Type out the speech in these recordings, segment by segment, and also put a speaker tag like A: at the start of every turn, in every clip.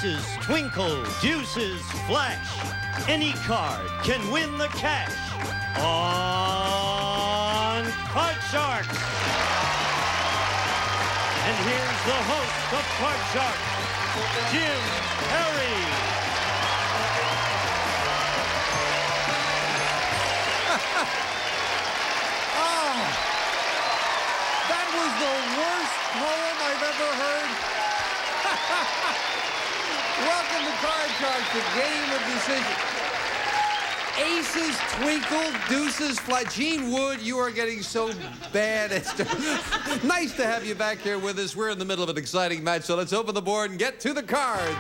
A: Aces twinkle, deuces flash. Any card can win the cash on Card Sharks. And here's the host of Card Sharks, Jim Perry.
B: Oh, that was the worst poem I've ever heard. Welcome to Card Sharks, the game of decision. Aces twinkle, deuces fly. Gene Wood, you are getting so bad. It's nice to have you back here with us. We're in the middle of an exciting match, so let's open the board and get to the cards.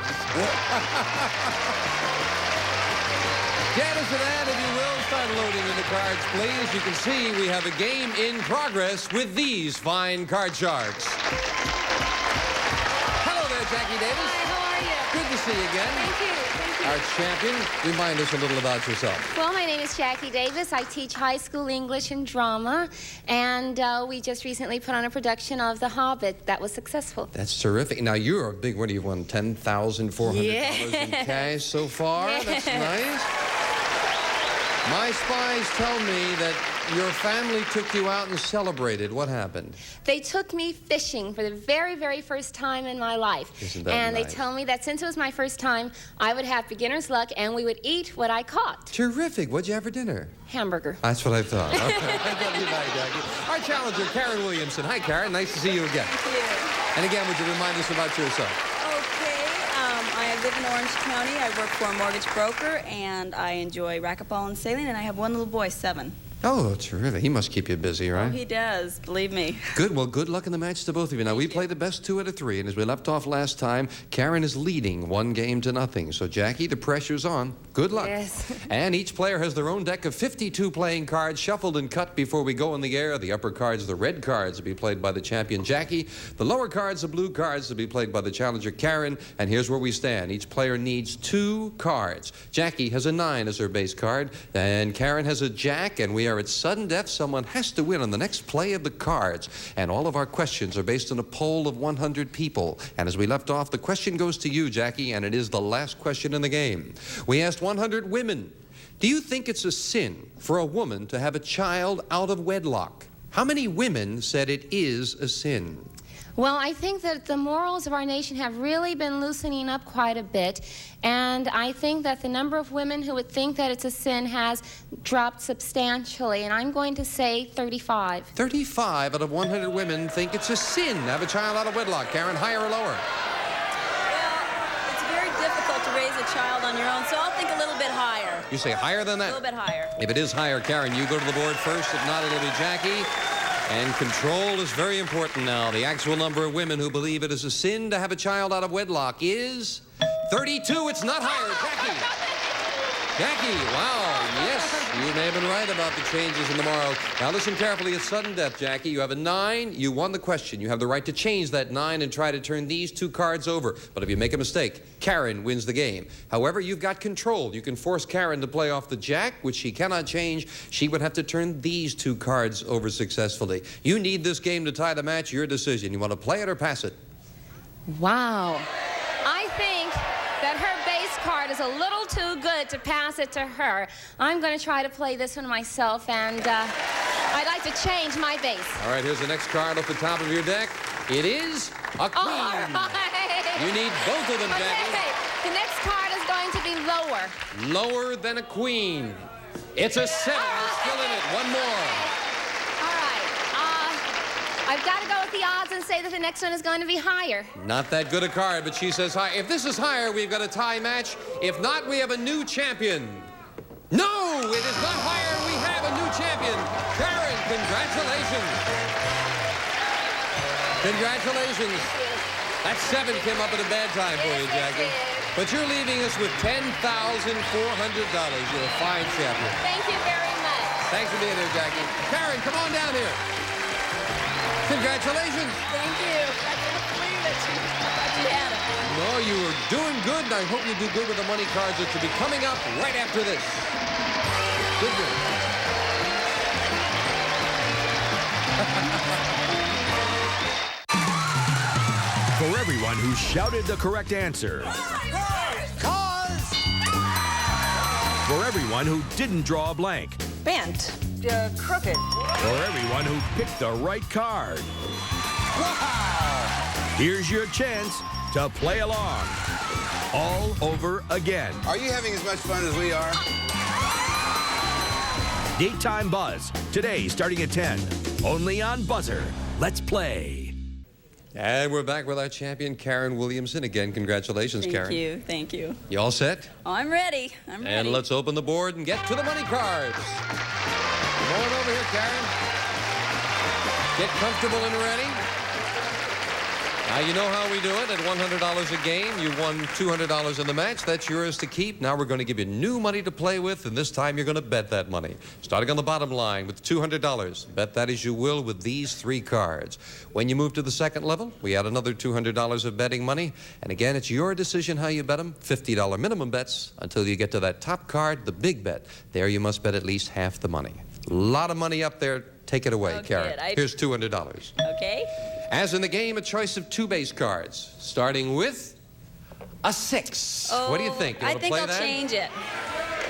B: Janice and Ann, if you will, start loading in the cards, please. You can see we have a game in progress with these fine Card Sharks. Hello there, Jackie Davis.
C: Hi, how are you?
B: Good to see you again.
C: Thank you.
B: Our champion, remind us a little about yourself.
C: Well, my name is Jackie Davis. I teach high school English and drama, and we just recently put on a production of The Hobbit that was successful.
B: That's terrific. Now, you're a big winner. You've won $10,400 in cash so far.
C: Yeah.
B: That's nice. My spies tell me that your family took you out and celebrated. What happened?
C: They took me fishing for the very, very first time in my life.
B: Isn't that
C: and
B: nice?
C: they tell me that since it was my first time, I would have beginner's luck, and we would eat what I caught.
B: Terrific. What'd you have for dinner?
C: Hamburger.
B: That's what I thought. Okay. I love you back, Jackie. Our challenger, Karen Williamson. Hi, Karen. Nice to see you again.
D: Thank you.
B: And again, would you remind us about yourself?
D: Okay, I live in Orange County. I work for a mortgage broker, and I enjoy racquetball and sailing, and I have one little boy, 7.
B: Oh, terrific. He must keep you busy, right?
D: Oh, he does, believe me.
B: Good. Well, good luck in the match to both of you. Now, we play the best 2 out of 3, and as we left off last time, Karen is leading 1-0. So, Jackie, the pressure's on. Good luck.
C: Yes.
B: And each player has their own deck of 52 playing cards, shuffled and cut before we go in the air. The upper cards, the red cards, will be played by the champion, Jackie. The lower cards, the blue cards, will be played by the challenger, Karen. And here's where we stand. Each player needs 2 cards. Jackie has a 9 as her base card, and Karen has a jack, and we are at sudden death. Someone has to win on the next play of the cards. And all of our questions are based on a poll of 100 people. And as we left off, the question goes to you, Jackie, and it is the last question in the game. We asked 100 women, do you think it's a sin for a woman to have a child out of wedlock? How many women said it is a sin?
C: Well, I think that the morals of our nation have really been loosening up quite a bit, and I think that the number of women who would think that it's a sin has dropped substantially, and I'm going to say 35.
B: 35 out of 100 women think it's a sin to have a child out of wedlock. Karen, higher or lower?
D: Well, it's very difficult to raise a child on your own, so I'll think a little bit higher.
B: You say higher than
D: A
B: that?
D: little bit higher.
B: If it is higher, Karen, you go to the board first. If not, it'll be Jackie. And control is very important now. The actual number of women who believe it is a sin to have a child out of wedlock is 32. It's not higher. Jackie, wow, yes, you may have been right about the changes in the morals. Now listen carefully, it's sudden death, Jackie. You have a 9, you won the question. You have the right to change that 9 and try to turn these 2 cards over. But if you make a mistake, Karen wins the game. However, you've got control. You can force Karen to play off the jack, which she cannot change. She would have to turn these 2 cards over successfully. You need this game to tie the match. Your decision. You want to play it or pass it?
C: Wow. I think that her base card is a little too good to pass it to her. I'm going to try to play this one myself, and I'd like to change my base.
B: All right, here's the next card off the top of your deck. It is a queen.
C: All right.
B: You need both of them, Jackie.
C: Okay, the next card is going to be lower.
B: Lower than a queen. It's a 7. It's still in it. One more.
C: All right. I've got to go with the odds and say that the next one is going to be higher.
B: Not that good a card, but she says high. If this is higher, we've got a tie match. If not, we have a new champion. No, it is not higher. We have a new champion. Karen, congratulations. Congratulations. That 7 came up at a bad time for you, Jackie. But you're leaving us with $10,400. You're a fine champion.
C: Thank you very much.
B: Thanks for being here, Jackie. Karen, come on down here. Congratulations.
D: Thank you. I can't believe it. I thought you had it.
B: No, you were doing good, and I hope you do good with the money cards that should be coming up right after this. Good news.
E: For everyone who shouted the correct answer, everyone who didn't draw a blank.
D: Bent. Crooked.
E: For everyone who picked the right card. Wow! Here's your chance to play along. All over again.
F: Are you having as much fun as we are?
E: Daytime Buzz, today starting at 10. Only on BUZZR. Let's play.
B: And we're back with our champion, Karen Williamson. Again, congratulations, Karen.
D: Thank you, thank you.
B: You all set?
D: Oh, I'm ready. I'm ready.
B: And let's open the board and get to the money cards. Come on over here, Karen. Get comfortable and ready. Now, you know how we do it. At $100 a game, you won $200 in the match. That's yours to keep. Now we're going to give you new money to play with, and this time you're going to bet that money. Starting on the bottom line with $200. Bet that as you will with these 3 cards. When you move to the second level, we add another $200 of betting money. And again, it's your decision how you bet them. $50 minimum bets until you get to that top card, the big bet. There you must bet at least half the money. A lot of money up there. Take it away, Karen. Here's $200.
D: Okay.
B: As in the game, a choice of 2 base cards, starting with a 6.
D: Oh,
B: what do you think? You
D: I
B: want to
D: think
B: play
D: I'll
B: that?
D: change it.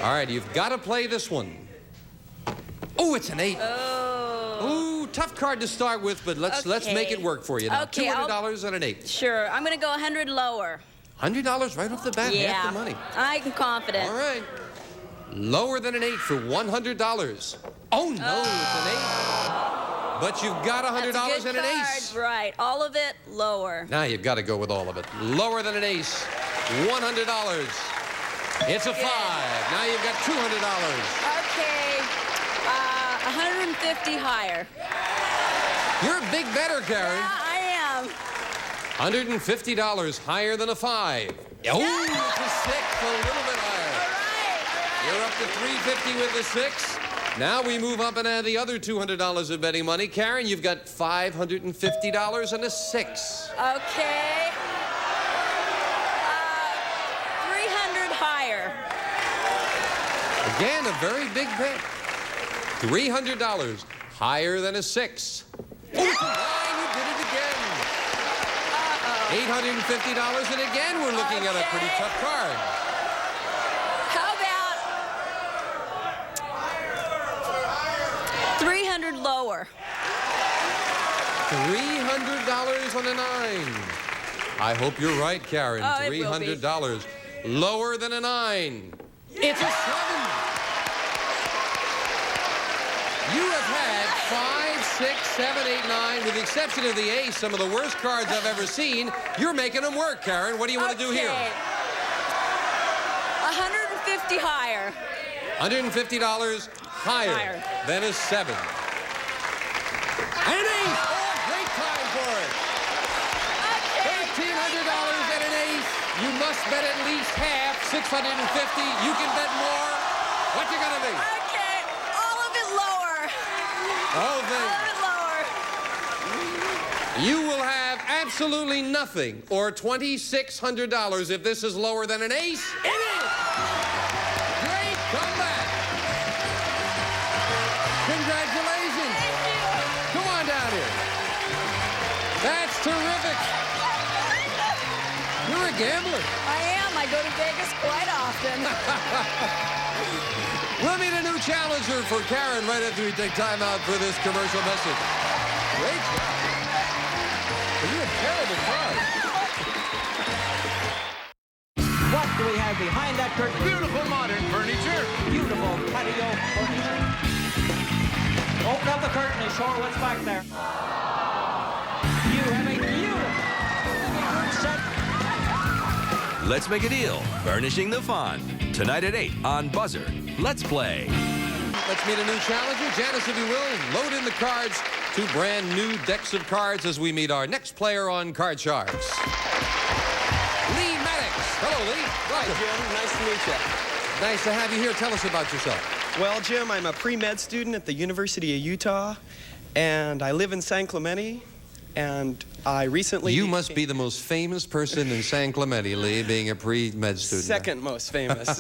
B: All right, you've got to play this one. Oh, it's an 8.
D: Oh.
B: Ooh, tough card to start with, but let's make it work for you now.
D: Okay,
B: $200 and an 8.
D: Sure. I'm going to go 100 lower.
B: $100 right off the bat, half the money.
D: I'm confident.
B: All right. Lower than an 8 for $100. Oh, no, it's an 8. But you've got $100 and an ace.
D: Right, all of it lower.
B: Now you've got to go with all of it. Lower than an ace, $100. It's a 5. Now you've got $200.
D: Okay, 150 higher.
B: You're a big bettor, Karen.
D: Yeah, I am.
B: $150 higher than a 5. Oh, it's a 6, a little bit higher.
D: All right.
B: You're up to $350 with the 6. Now we move up and add the other $200 of betting money. Karen, you've got $550 and a 6.
D: Okay. 300 higher.
B: Again, a very big bet. $300 higher than a 6. Oh, it's a 9. You did it again. $850, and again, we're looking at a pretty tough card.
D: How about 300 lower?
B: $300 on a 9. I hope you're right, Karen.
D: Oh, it will be.
B: $300 lower than a 9. It's a 7. You have had 5, 6, 7, 8, 9. With the exception of the ace, some of the worst cards I've ever seen. You're making them work, Karen. What do you want to do here?
D: 150 higher.
B: $150 higher than a 7. An ace! Oh, great time for it. $1,300 and an ace. You must bet at least half, $650. You can bet more. What you gonna do?
D: Okay, all of it lower.
B: All of
D: All of
B: it. You will have absolutely nothing, or $2,600 if this is lower than an ace. It is! Great comeback! Congratulations!
D: Thank you.
B: Come on down here. That's terrific. You're a gambler.
D: I am. I go to Vegas quite often.
B: We'll meet a new challenger for Karen right after we take time out for this commercial message. Great job. You're a terrible card.
G: What do we have behind that curtain?
E: Beautiful modern furniture.
G: Beautiful patio furniture. Open up the curtain and show her what's back there. You have a beautiful set.
E: Let's make a deal. Furnishing the fun. Tonight at 8 on BUZZR. Let's play.
B: Let's meet a new challenger. Janice, if you will, load in the cards. 2 brand new decks of cards as we meet our next player on Card Sharks. Lee Maddox. Hello, Lee. Welcome.
H: Hi, Jim. Nice to meet you.
B: Nice to have you here. Tell us about yourself.
H: Well, Jim, I'm a pre-med student at the University of Utah, and I live in San Clemente, and I recently...
B: You must be the most famous person in San Clemente, Lee, being a pre-med student.
H: Second most famous.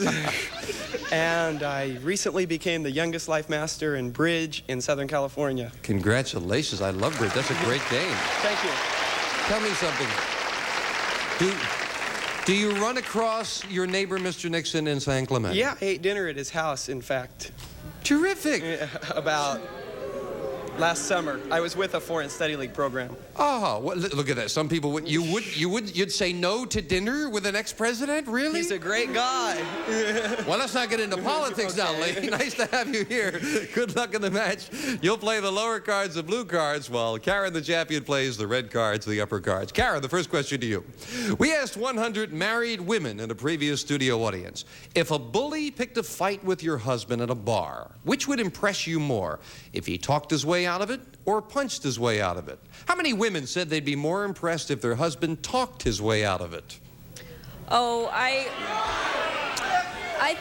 H: And I recently became the youngest life master in bridge in Southern California.
B: Congratulations. I love bridge. That's a great game.
H: Thank you.
B: Tell me something. Do you run across your neighbor, Mr. Nixon, in San Clemente?
H: Yeah, I ate dinner at his house, in fact.
B: Terrific.
H: About last summer. I was with a Foreign Study League program.
B: Oh, well, look at that. Some people you'd say no to dinner with an ex-president? Really?
H: He's a great guy.
B: Well, let's not get into politics now, lady. Nice to have you here. Good luck in the match. You'll play the lower cards, the blue cards, while Karen, the champion, plays the red cards, the upper cards. Karen, the first question to you. We asked 100 married women in a previous studio audience, if a bully picked a fight with your husband at a bar, which would impress you more? If he talked his way out of it or punched his way out of it? How many women said they'd be more impressed if their husband talked his way out of it?
D: Oh, I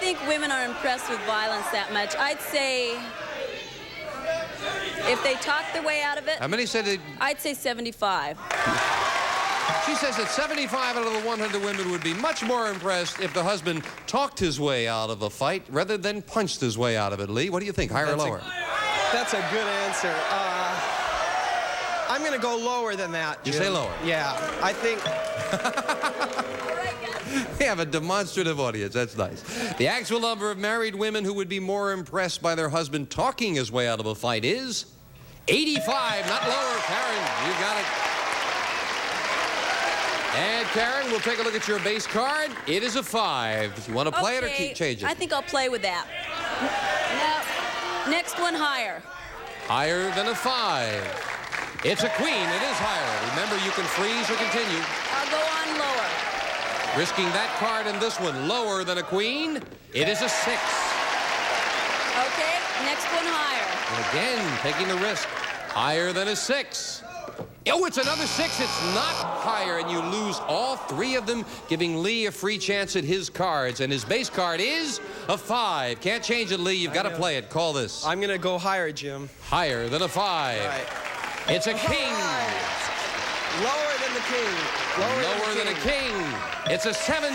D: think women are impressed with violence that much. I'd say if they talk their way out of it.
B: How many said they...
D: I'd say 75.
B: She says that 75 out of the 100 women would be much more impressed if the husband talked his way out of a fight rather than punched his way out of it. Lee, what do you think? Higher or lower?
H: That's a good answer. I'm going to go lower than that, Jim.
B: You say lower?
H: Yeah, I think...
B: We have a demonstrative audience. That's nice. The actual number of married women who would be more impressed by their husband talking his way out of a fight is 85, not lower. Karen, you got it. And Karen, we'll take a look at your base card. It is a 5. Do you want to play it or keep changing?
D: I think I'll play with that. Now, next one higher.
B: Higher than a 5. It's a queen. It is higher. Remember, you can freeze or continue.
D: I'll go on lower.
B: Risking that card and this one lower than a queen. It is a 6.
D: Okay, next one higher.
B: And again, taking the risk. Higher than a 6. Oh, it's another 6. It's not higher, and you lose all 3 of them, giving Lee a free chance at his cards. And his base card is a 5. Can't change it, Lee. You've got to play it. Call this.
H: I'm going to go higher, Jim.
B: Higher than a 5.
H: Right.
B: It's a king.
H: Lower than the king.
B: Lower than a king. It's a 7.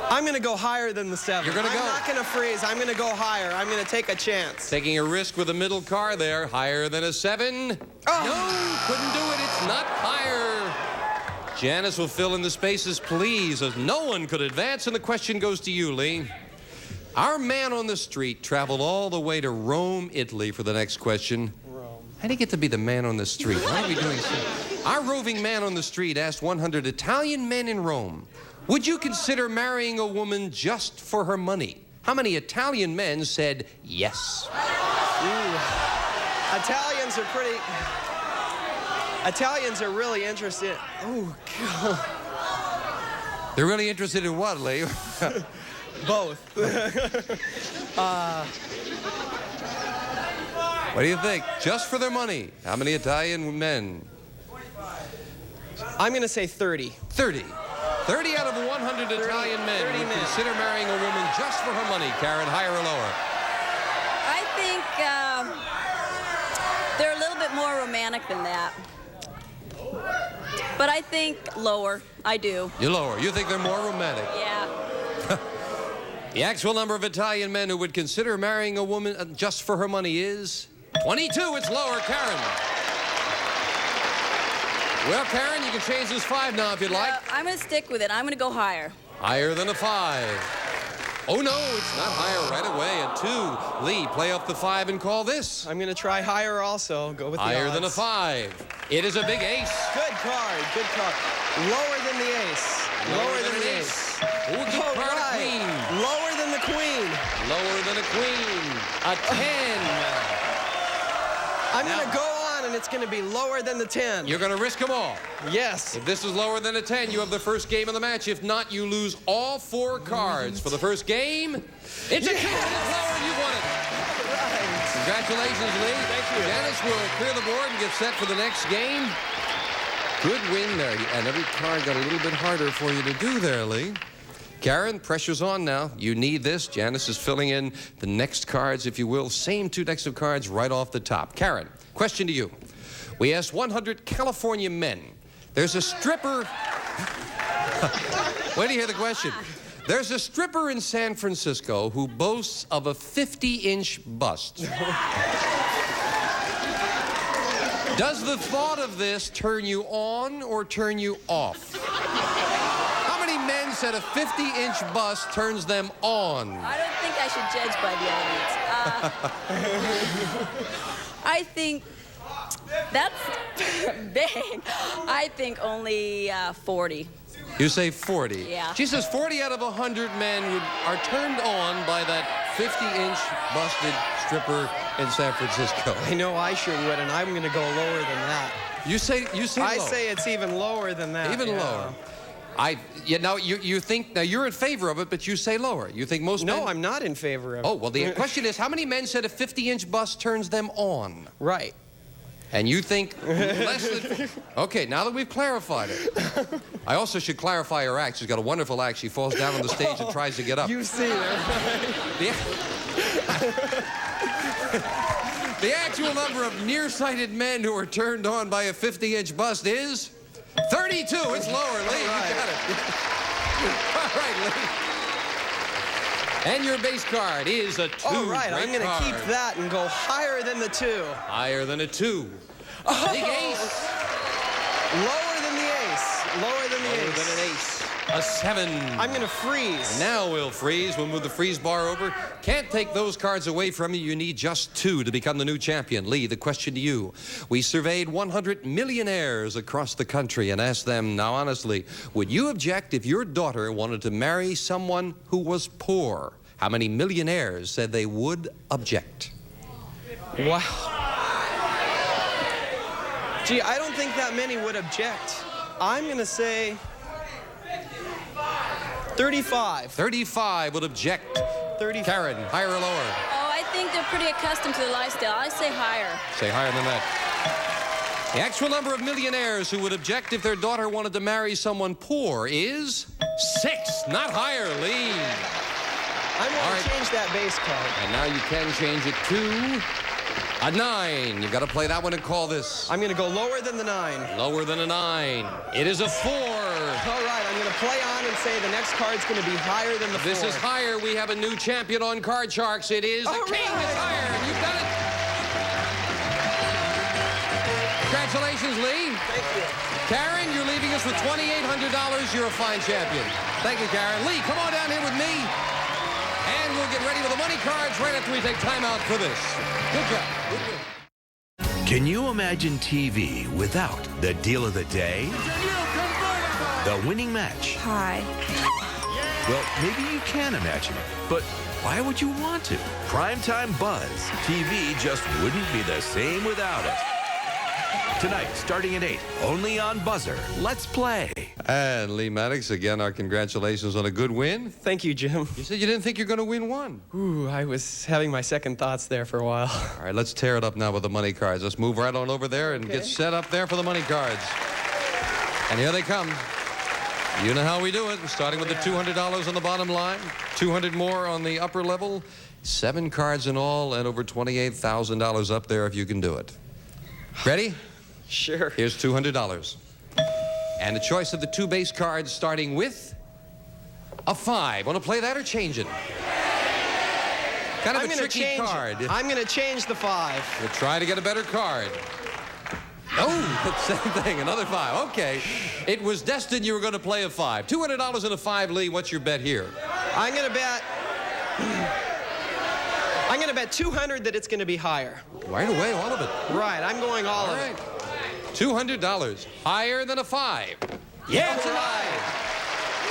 H: I'm gonna go higher than the 7.
B: You're gonna go.
H: I'm not gonna freeze. I'm gonna go higher. I'm gonna take a chance.
B: Taking a risk with a middle card there. Higher than a 7.
H: Oh.
B: No, couldn't do it. It's not higher. Janice will fill in the spaces, please, as no one could advance. And the question goes to you, Lee. Our man on the street traveled all the way to Rome, Italy for the next question.
H: Rome.
B: How do you get to be the man on the street? Why are we doing so? Our roving man on the street asked 100 Italian men in Rome, would you consider marrying a woman just for her money? How many Italian men said yes?
H: Ooh. Italians are really interested. Oh, God.
B: They're really interested in what, Lee?
H: Both.
B: What do you think? Just for their money. How many Italian men?
H: I'm going to say 30.
B: 30. 30 out of 100 Italian men would consider marrying a woman just for her money. Karen, higher or lower?
D: I think they're a little bit more romantic than that. But I think lower. I do.
B: You're lower. You think they're more romantic?
D: Yeah.
B: The actual number of Italian men who would consider marrying a woman just for her money is 22. It's lower. Karen. Well, Karen, you can change this 5 now if you'd like.
D: I'm going to stick with it. I'm going to go higher.
B: Higher than a 5. Oh, no, it's not higher right away. A 2. Lee, play up the 5 and call this.
H: I'm going to try higher also. Go with the
B: higher
H: odds.
B: than a 5. It is a big ace.
H: Good card. Good card. Lower than the ace.
B: Lower than the ace. Ooh, good card, a queen.
H: Lower than the queen.
B: Lower than a queen. A 10.
H: I'm going to go on, and it's going to be lower than the 10.
B: You're going to risk them all.
H: Yes.
B: If this is lower than a 10, you have the first game of the match. If not, you lose all 4 cards. For the first game, it's a 2. It's lower, you won it.
H: Right.
B: Congratulations, Lee.
H: Thank you.
B: Janice will clear the board and get set for the next game. Good win there. And every card got a little bit harder for you to do there, Lee. Karen, pressure's on now. You need this. Janice is filling in the next cards, if you will. Same 2 decks of cards right off the top. Karen, question to you. We asked 100 California men. There's a stripper... Wait to hear the question. There's a stripper in San Francisco who boasts of a 50-inch bust. Does the thought of this turn you on or turn you off? How many men said a 50-inch bust turns them on?
D: I don't think I should judge by the audience. I think that's big. I think only 40.
B: You say 40.
D: Yeah.
B: She says 40 out of 100 men are turned on by that 50-inch busted stripper in San Francisco.
H: I know I sure would, and I'm going to go lower than that.
B: You say
H: I
B: low.
H: say it's even lower than that.
B: Even lower. You think, now you're in favor of it, but you say lower. You think most men...
H: No, I'm not in favor of it.
B: Oh, well, the question is, how many men said a 50-inch bust turns them on?
H: Right.
B: And you think less than... Okay, now that we've clarified it. I also should clarify her act. She's got a wonderful act. She falls down on the stage and tries to get up.
H: You see that.
B: The actual number of nearsighted men who are turned on by a 50-inch bust is 32. It's lower, Lee. You got it. All right, Lee. And your base card is a 2.
H: All right, I'm going to keep that and go higher than the 2.
B: Higher than a 2.
H: Oh.
B: Big ace.
H: Lower than the ace. Lower than the
B: Lower
H: ace.
B: than an ace. A 7.
H: I'm going to freeze.
B: Now we'll freeze. We'll move the freeze bar over. Can't take those cards away from you. You need just 2 to become the new champion. Lee, the question to you. We surveyed 100 millionaires across the country and asked them, now honestly, would you object if your daughter wanted to marry someone who was poor? How many millionaires said they would object?
H: Wow. Gee, I don't think that many would object. I'm going to say 35.
B: 35 would object.
H: 35.
B: Karen, higher or lower?
D: Oh, I think they're pretty accustomed to the lifestyle. I say higher.
B: Say higher than that. The actual number of millionaires who would object if their daughter wanted to marry someone poor is 6. Not higher, Lee.
H: I'm going to change that base card.
B: And now you can change it to a 9. You've got to play that one and call this.
H: I'm going to go lower than the 9.
B: Lower than a 9. It is a 4.
H: All right, I'm going to play on and say the next card's going to be higher than the 4.
B: This is higher. We have a new champion on Card Sharks. It is the King. It's higher. And you've done it. Congratulations, Lee.
H: Thank you.
B: Karen, you're leaving us with $2,800. You're a fine champion. Thank you, Karen. Lee, come on down here with me. And we'll get ready with the money cards right after we take time out for this. Good job.
E: Can you imagine TV without the deal of the day? The winning match.
D: Hi.
E: Well, maybe you can imagine it, but why would you want to? Primetime Buzz. TV just wouldn't be the same without it. Tonight, starting at 8, only on BUZZR. Let's play.
B: And Lee Maddox, again, our congratulations on a good win.
H: Thank you, Jim.
B: You said you didn't think you're going to win one.
H: Ooh, I was having my second thoughts there for a while.
B: All right, let's tear it up now with the money cards. Let's move right on over there and get set up there for the money cards. And here they come. You know how we do it. Starting with the $200 on the bottom line, 200 more on the upper level, 7 cards in all, and over $28,000 up there if you can do it. Ready?
H: Sure.
B: Here's $200. And the choice of the 2 base cards starting with a 5. Want to play that or change it? Kind of a tricky card.
H: I'm going to change the 5.
B: We'll try to get a better card. Oh, same thing, another 5. Okay. It was destined you were going to play a 5. $200 and a 5, Lee. What's your bet here?
H: I'm going to bet 200 that it's going to be higher.
B: Right away, all of it.
H: Right, I'm going all of it.
B: $200. Higher than a 5. Yeah, it's a 9.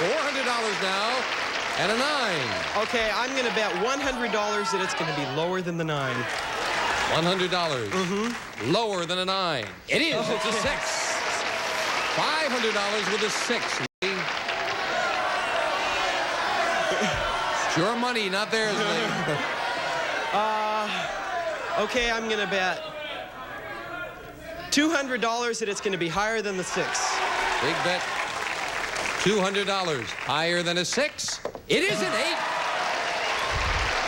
B: $400 now and a 9.
H: Okay, I'm going to bet $100 that it's going to be lower than the 9.
B: $100. Mm-hmm. Lower than a 9. It is. Okay. It's a 6. $500 with a 6. It's your money, not theirs, Lee.
H: Okay, I'm going to bet $200 that it's going to be higher than the 6.
B: Big bet. $200. Higher than a 6. It is an 8.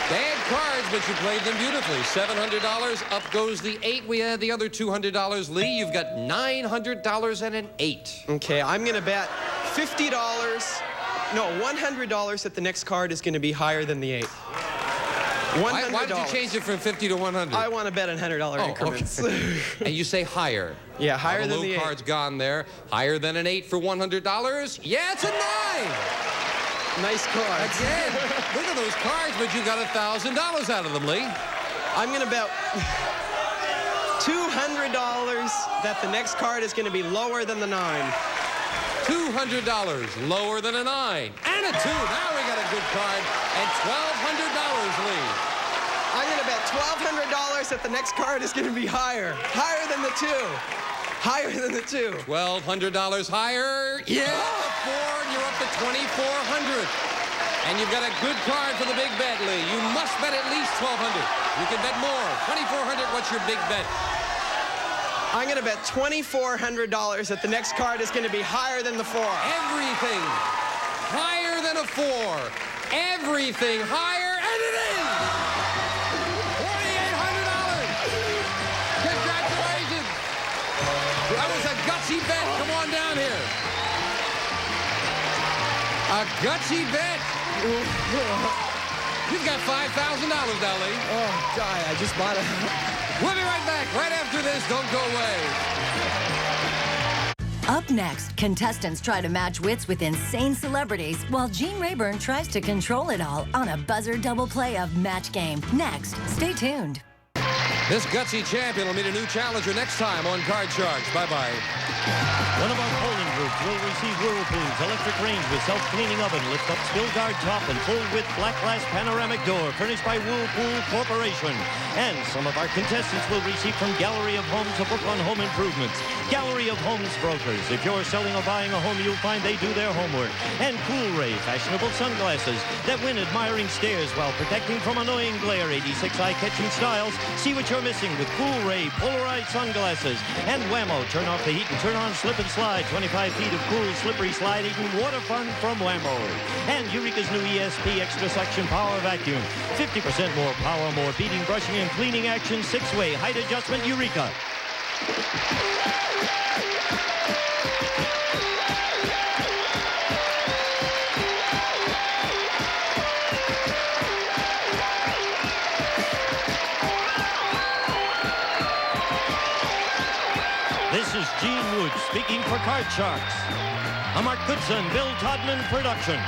B: Bad cards, but you played them beautifully. $700. Up goes the 8. We had the other $200. Lee, you've got $900 and an 8.
H: Okay, I'm going to bet $50 $100 that the next card is going to be higher than the 8. $100.
B: Why did you change it from 50 to 100?
H: I want to bet in $100 increments.
B: Okay. And you say higher.
H: Yeah, higher than the 8.
B: The low card's gone there. Higher than an 8 for $100? Yeah, it's a 9!
H: Nice card.
B: Again, look at those cards, but you got $1,000 out of them, Lee.
H: I'm going to bet $200 that the next card is going to be lower than the 9.
B: $200 lower than a 9. And a 2. Now we got a good card. And $1,200, Lee.
H: I'm going to bet $1,200 that the next card is going to be higher. Higher than the 2. Higher than the 2.
B: $1,200 higher. Yeah, 4, and you're up to $2,400. And you've got a good card for the big bet, Lee. You must bet at least $1,200. You can bet more. $2,400, what's your big bet?
H: I'm going to bet $2,400 that the next card is going to be higher than the 4.
B: Everything higher than a 4. Everything higher, and it is! $4,800! Congratulations! That was a gutsy bet. Come on down here. A gutsy bet. You've got $5,000, Dolly.
H: Oh, die. I just bought it.
B: We'll be right back. Right after this. Don't go away.
I: Up next, contestants try to match wits with insane celebrities while Gene Rayburn tries to control it all on a buzzer double play of Match Game. Next, stay tuned.
B: This gutsy champion will meet a new challenger next time on Card Sharks. Bye-bye.
A: One of our polling groups will receive Whirlpool's electric range with self-cleaning oven, lift-up spill guard top, and full-width black glass panoramic door furnished by Whirlpool Corporation. And some of our contestants will receive from Gallery of Homes, a book on home improvements. Gallery of Homes Brokers. If you're selling or buying a home, you'll find they do their homework. And Cool Ray, fashionable sunglasses that win admiring stares while protecting from annoying glare. 86 eye-catching styles. See what you're missing with Cool Ray polarized sunglasses. And Whammo, turn off the heat and turn on slip and slide. 25 feet of cool, slippery sliding water fun from Whammo. And Eureka's new ESP extra suction power vacuum. 50% more power, more beating, brushing, and cleaning action. 6-way height adjustment Eureka. This is Gene Wood speaking for Card Sharks. A Mark Goodson-Bill Todman production.